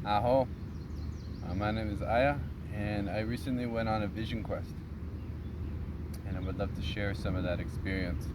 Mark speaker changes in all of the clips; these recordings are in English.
Speaker 1: Aho, my name is Aya, and I recently went on a vision quest, and I would love to share some of that experience.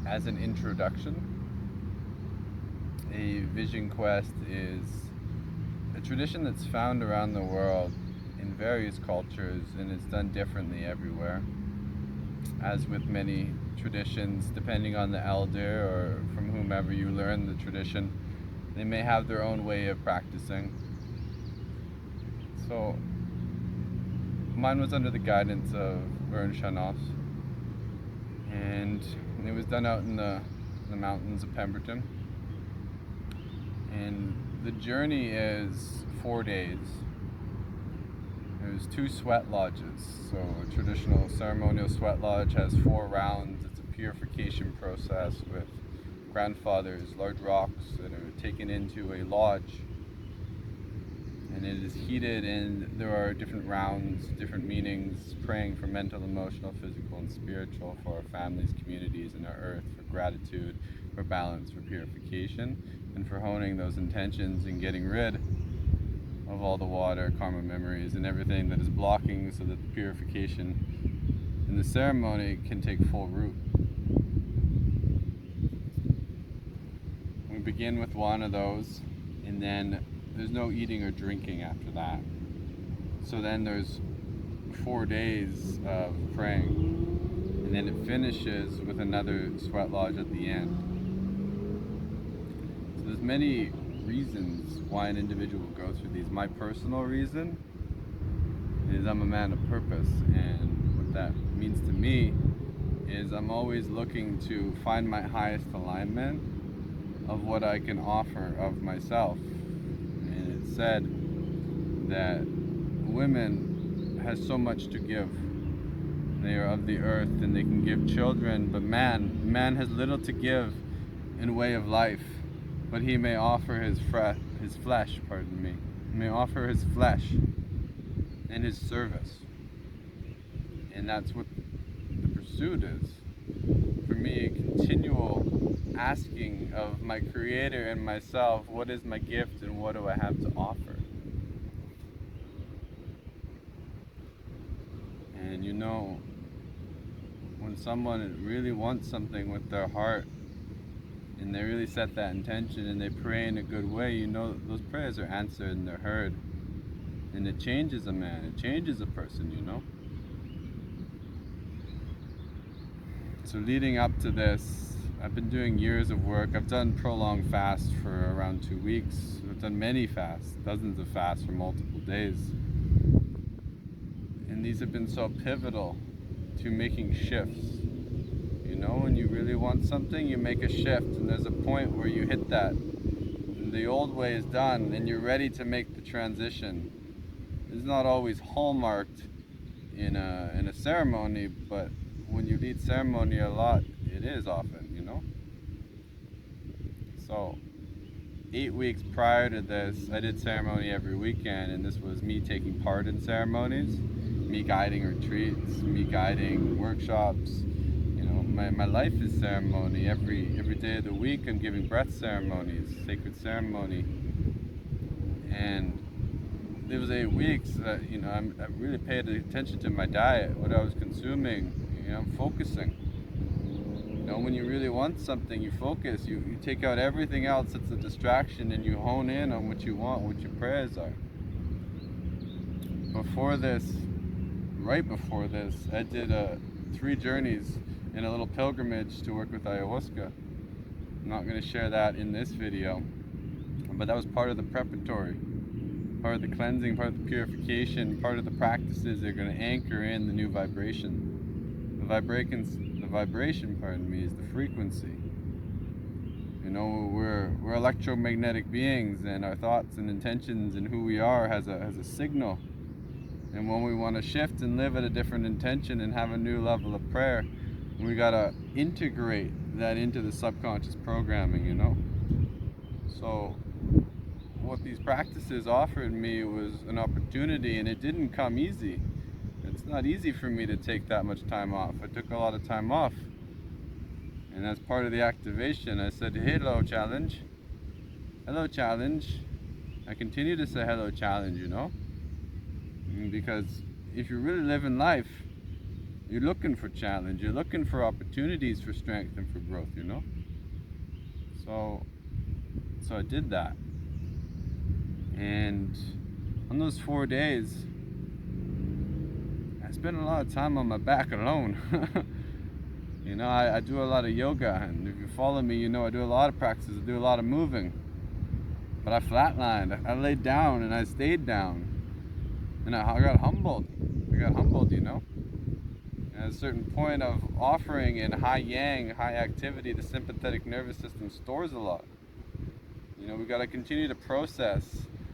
Speaker 1: As an introduction, a vision quest is a tradition that's found around the world in various cultures, and it's done differently everywhere. As with many traditions, depending on the elder or from whomever you learn the tradition, they may have their own way of practicing. So mine was under the guidance of Vern Shanos, and it was done out in the mountains of Pemberton. And the journey is 4 days. There's 2 sweat lodges. So a traditional ceremonial sweat lodge has 4 rounds. It's a purification process with grandfathers, large rocks that are taken into a lodge, and it is heated, and there are different rounds, different meanings, praying for mental, emotional, physical, and spiritual, for our families, communities, and our earth, for gratitude, for balance, for purification, and for honing those intentions and getting rid of all the water, karma memories, and everything that is blocking, so that the purification in the ceremony can take full root. We begin with one of those, and then there's no eating or drinking after that. So then there's 4 days of praying, and then it finishes with another sweat lodge at the end. So there's many reasons why an individual will go through these. My personal reason is I'm a man of purpose, and what that means to me is I'm always looking to find my highest alignment of what I can offer of myself. And it's said that women has so much to give. They are of the earth and they can give children, but man has little to give in way of life, but he may offer his flesh, he may offer his flesh and his service. And that's what the pursuit is. For me, a continual asking of my Creator and myself, what is my gift and what do I have to offer? And you know, when someone really wants something with their heart, and they really set that intention and they pray in a good way, you know those prayers are answered and they're heard. And it changes a man, it changes a person, you know. So leading up to this, I've been doing years of work. I've done prolonged fasts for around 2 weeks. I've done many fasts, dozens of fasts for multiple days. And these have been so pivotal to making shifts. You know, when you really want something, you make a shift, and there's a point where you hit that. And the old way is done, and you're ready to make the transition. It's not always hallmarked in a ceremony, but when you lead ceremony a lot, it is often, you know. So 8 weeks prior to this, I did ceremony every weekend, and this was me taking part in ceremonies, me guiding retreats, me guiding workshops. You know, my life is ceremony. Every day of the week I'm giving breath ceremonies, sacred ceremony. And it was 8 weeks that, you know, I really paid attention to my diet, what I was consuming. You know, I'm focusing. You know, when you really want something, you focus. You take out everything else that's a distraction, and you hone in on what you want, what your prayers are. Before this, right before this, I did 3 journeys in a little pilgrimage to work with ayahuasca. I'm not going to share that in this video, but that was part of the preparatory, part of the cleansing, part of the purification, part of the practices that are going to anchor in the new vibration. The vibration, pardon me, is the frequency. You know, we're electromagnetic beings, and our thoughts and intentions and who we are has a signal. And when we want to shift and live at a different intention and have a new level of prayer, we gotta integrate that into the subconscious programming, you know. So what these practices offered me was an opportunity, and it didn't come easy. It's not easy for me to take that much time off. I took a lot of time off. And as part of the activation, I said, "Hello, challenge. hello challenge. I continue to say hello challenge, because if you're really living life, you're looking for challenge, you're looking for opportunities for strength and for growth, So I did that. And on those 4 days, I spent a lot of time on my back alone. I do a lot of yoga, and if you follow me, I do a lot of practices, I do a lot of moving. But I flatlined, I laid down and I stayed down. And I got humbled. At a certain point of offering in high yang, high activity, the sympathetic nervous system stores a lot. We got to continue to process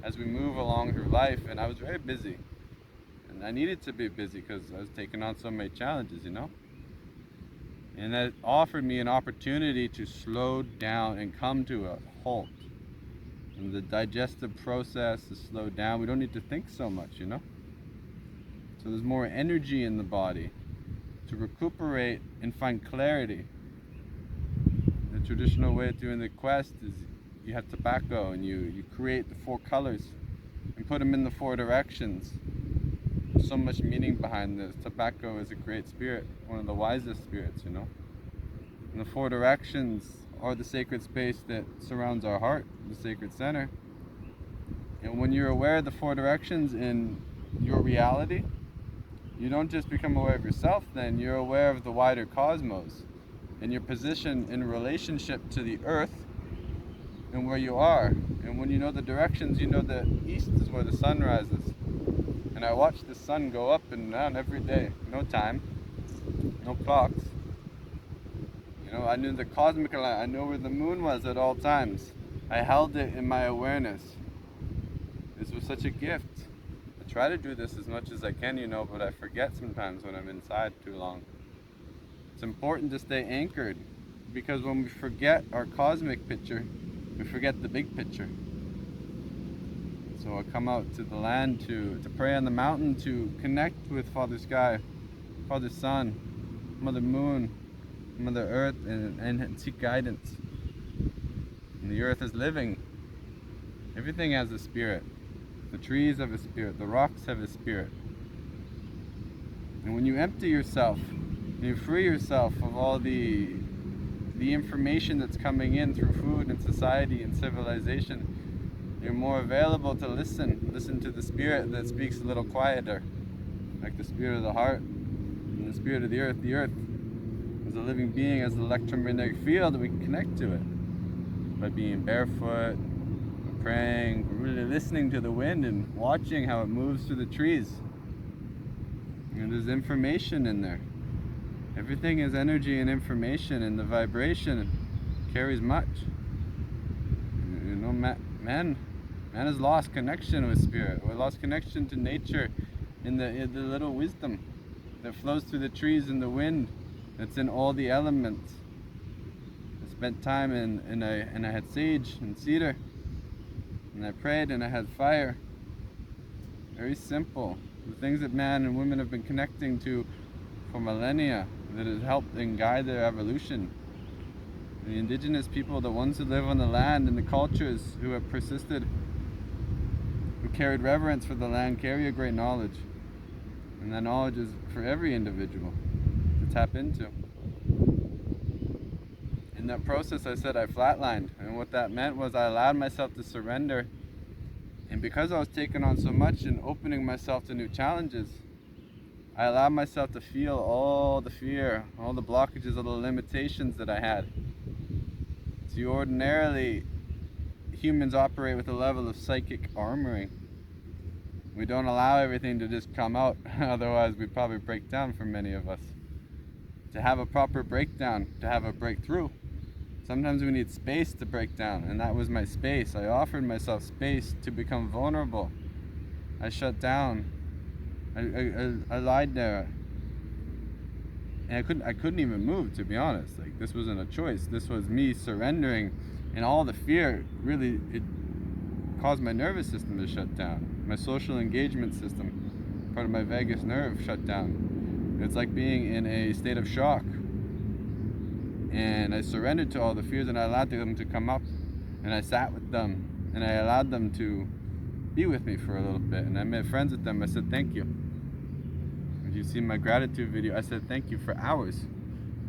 Speaker 1: as we move along through life, and I was very busy. And I needed to be busy because I was taking on so many challenges, And that offered me an opportunity to slow down and come to a halt. And the digestive process is slowed down. We don't need to think so much, So there's more energy in the body to recuperate and find clarity. The traditional way of doing the quest is you have tobacco and you create the 4 colors and put them in the 4 directions. There's so much meaning behind this. Tobacco is a great spirit, one of the wisest spirits, And the 4 directions are the sacred space that surrounds our heart, the sacred center. And when you're aware of the 4 directions in your reality, you don't just become aware of yourself, then you're aware of the wider cosmos and your position in relationship to the earth and where you are. And when you know the directions, you know that east is where the sun rises. And I watch the sun go up and down every day. No time, no clocks. I knew the cosmic alignment. I know where the moon was at all times. I held it in my awareness. This was such a gift. I try to do this as much as I can, but I forget sometimes when I'm inside too long. It's important to stay anchored, because when we forget our cosmic picture, we forget the big picture. So I come out to the land to pray on the mountain, to connect with Father Sky, Father Sun, Mother Moon, Mother Earth, and seek guidance. And the earth is living. Everything has a spirit. The trees have a spirit. The rocks have a spirit. And when you empty yourself, you free yourself of all the information that's coming in through food and society and civilization, you're more available to listen to the spirit that speaks a little quieter, like the spirit of the heart and the spirit of the earth. The earth is a living being, as an electromagnetic field, that we can connect to it by being barefoot, by praying, really listening to the wind and watching how it moves through the trees. And there's information in there. Everything is energy and information, and the vibration carries much. Man has lost connection with spirit. We lost connection to nature in the little wisdom that flows through the trees and the wind. That's in all the elements. I spent time and I had sage and cedar, and I prayed and I had fire. Very simple. The things that man and women have been connecting to for millennia, that has helped and guide their evolution. The indigenous people, the ones who live on the land, and the cultures who have persisted, who carried reverence for the land, carry a great knowledge. And that knowledge is for every individual to tap into. In that process, I said I flatlined. And what that meant was I allowed myself to surrender. And because I was taking on so much and opening myself to new challenges, I allowed myself to feel all the fear, all the blockages, all the limitations that I had. See, ordinarily, humans operate with a level of psychic armoring. We don't allow everything to just come out, otherwise we'd probably break down for many of us. To have a proper breakdown, to have a breakthrough, sometimes we need space to break down, and that was my space. I offered myself space to become vulnerable. I shut down. I lied there, and I couldn't even move, to be honest. Like, this wasn't a choice. This was me surrendering, and all the fear really, it caused my nervous system to shut down. My social engagement system, part of my vagus nerve, shut down. It's like being in a state of shock. And I surrendered to all the fears, and I allowed them to come up. And I sat with them and I allowed them to be with me for a little bit, and I made friends with them. I said thank you. If you see my gratitude video, I said thank you for hours.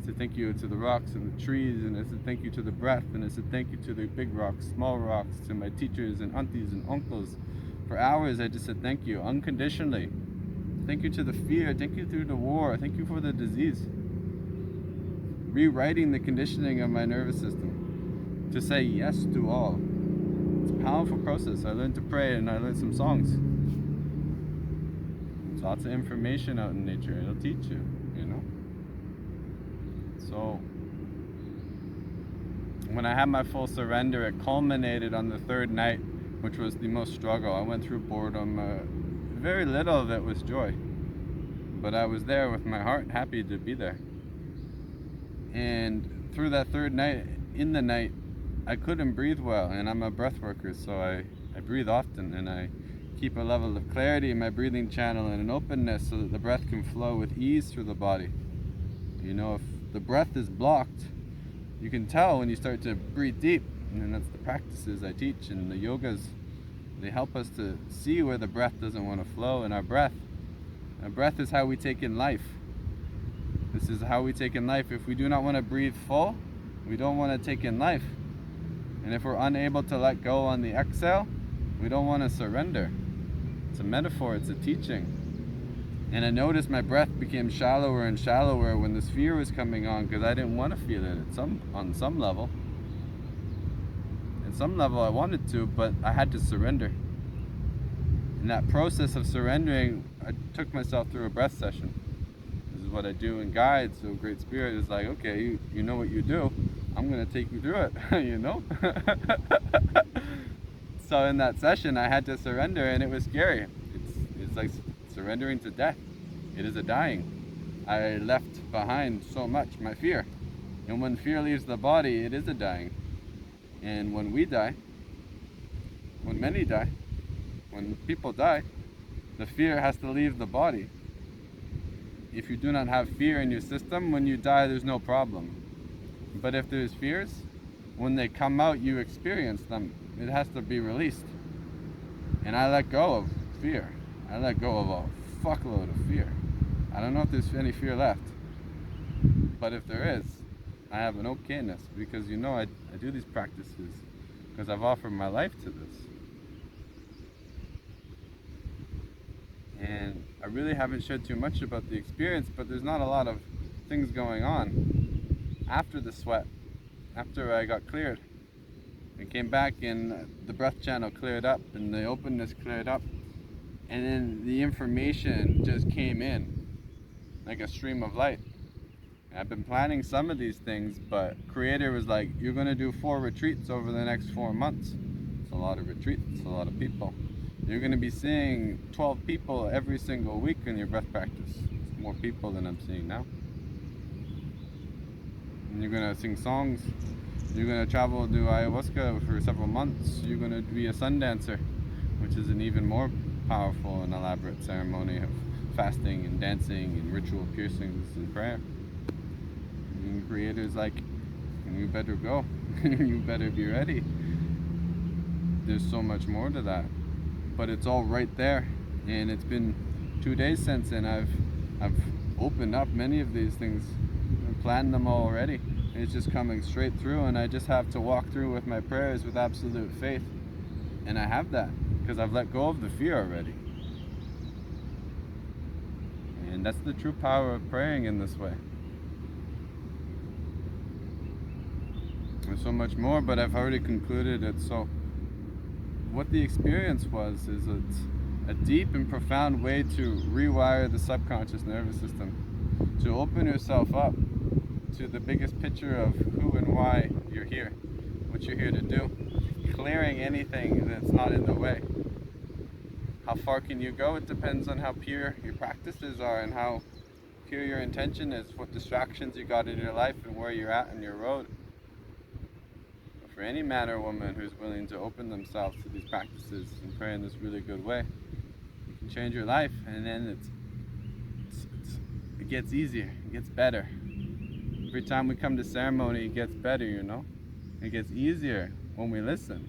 Speaker 1: I said thank you to the rocks and the trees, and I said thank you to the breath, and I said thank you to the big rocks, small rocks, to my teachers and aunties and uncles. For hours I just said thank you unconditionally. Thank you to the fear, thank you through the war, thank you for the disease. Rewriting the conditioning of my nervous system to say yes to all. It's a powerful process. I learned to pray and I learned some songs. There's lots of information out in nature. It'll teach you, you know? So, when I had my full surrender, it culminated on the third night, which was the most struggle. I went through boredom. Very little of it was joy. But I was there with my heart, happy to be there. And through that third night, in the night, I couldn't breathe well, and I'm a breath worker, so I breathe often, and I keep a level of clarity in my breathing channel and an openness so that the breath can flow with ease through the body. You know, if the breath is blocked, you can tell when you start to breathe deep, and that's the practices I teach, and the yogas, they help us to see where the breath doesn't want to flow in our breath. Our breath is how we take in life. This is how we take in life. If we do not want to breathe full, we don't want to take in life. And if we're unable to let go on the exhale, we don't want to surrender. It's a metaphor, it's a teaching. And I noticed my breath became shallower and shallower when this fear was coming on, because I didn't want to feel it on some level. At some level I wanted to, but I had to surrender. In that process of surrendering, I took myself through a breath session. This is what I do in guides. So Great Spirit is like, okay, you know what you do. I'm going to take you through it, you know? So in that session, I had to surrender, and it was scary. It's like surrendering to death. It is a dying. I left behind so much, my fear. And when fear leaves the body, it is a dying. And when we die, when many die, when people die, the fear has to leave the body. If you do not have fear in your system, when you die, there's no problem. But if there's fears, when they come out, you experience them. It has to be released. And I let go of fear. I let go of a fuckload of fear. I don't know if there's any fear left. But if there is, I have an okayness, because you know I do these practices because I've offered my life to this. And I really haven't shared too much about the experience, but there's not a lot of things going on after the sweat, after I got cleared. I came back and the breath channel cleared up and the openness cleared up, and then the information just came in like a stream of light. I've been planning some of these things, but Creator was like, you're going to do 4 retreats over the next 4 months. It's a lot of retreats, it's a lot of people. You're going to be seeing 12 people every single week in your breath practice. It's more people than I'm seeing now. And you're going to sing songs. You're going to travel to ayahuasca for several months. You're going to be a sun dancer, which is an even more powerful and elaborate ceremony of fasting and dancing and ritual piercings and prayer. And Creator's like, you better go. You better be ready. There's so much more to that. But it's all right there. And it's been 2 days since, and I've opened up many of these things and planned them all already. It's just coming straight through, and I just have to walk through with my prayers with absolute faith. And I have that because I've let go of the fear already. And that's the true power of praying in this way. There's so much more, but I've already concluded it. So what the experience was is it's a deep and profound way to rewire the subconscious nervous system, to open yourself up to the biggest picture of who and why you're here, what you're here to do, clearing anything that's not in the way. How far can you go? It depends on how pure your practices are and how pure your intention is, what distractions you got in your life and where you're at in your road. But for any man or woman who's willing to open themselves to these practices and pray in this really good way, you can change your life, and then it gets easier, it gets better. Every time we come to ceremony, it gets better, you know? It gets easier when we listen.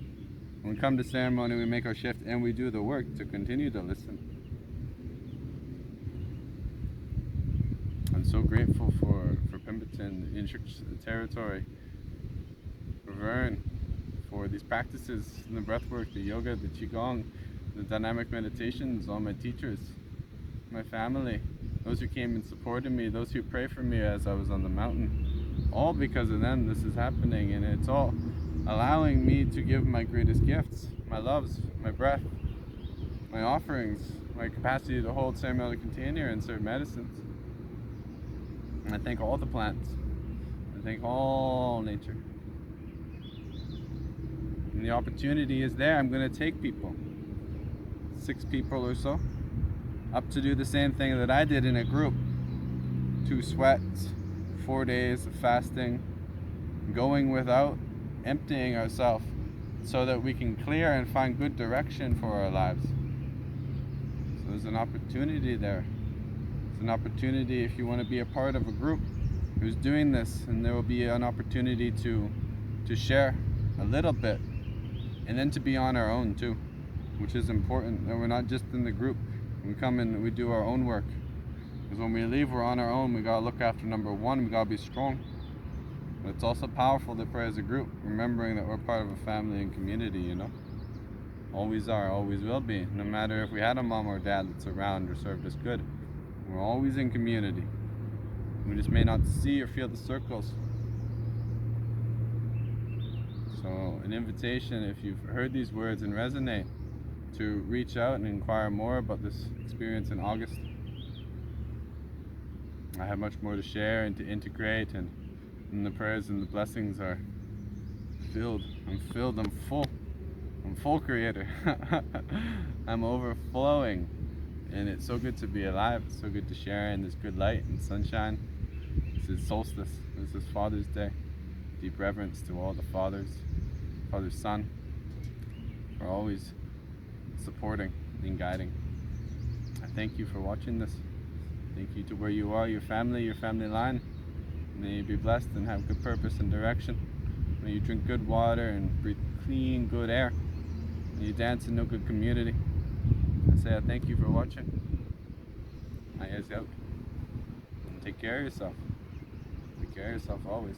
Speaker 1: When we come to ceremony, we make our shift and we do the work to continue to listen. I'm so grateful for Pemberton, the Inchik territory, for Vern, for these practices, the breathwork, the yoga, the qigong, the dynamic meditations, all my teachers, my family, those who came and supported me, those who prayed for me as I was on the mountain. All because of them this is happening, and it's all allowing me to give my greatest gifts, my loves, my breath, my offerings, my capacity to hold ceremonial container and serve medicines. And I thank all the plants. I thank all nature. And the opportunity is there. I'm going to take people, 6 people or so, up to do the same thing that I did in a group. 2 sweats, 4 days of fasting, going without, emptying ourselves so that we can clear and find good direction for our lives. So there's an opportunity there. It's an opportunity if you want to be a part of a group who's doing this, and there will be an opportunity to share a little bit, and then to be on our own too, which is important. That we're not just in the group. We come in, we do our own work. Because when we leave, we're on our own. We gotta look after number 1. We gotta be strong. But it's also powerful to pray as a group, remembering that we're part of a family and community, you know? Always are, always will be. No matter if we had a mom or dad that's around or served us good, we're always in community. We just may not see or feel the circles. So an invitation, if you've heard these words and resonate, to reach out and inquire more about this experience in August. I have much more to share and to integrate, and the prayers and the blessings are filled. I'm filled, I'm full. I'm full, Creator. I'm overflowing, and it's so good to be alive. It's so good to share in this good light and sunshine. This is solstice. This is Father's Day. Deep reverence to all the fathers, Father's Son, for always supporting and guiding. I thank you for watching this. Thank you to where you are, your family line. May you be blessed and have good purpose and direction. May you drink good water and breathe clean, good air. May you dance in a good community. I say I thank you for watching. I is out. And take care of yourself. Take care of yourself always.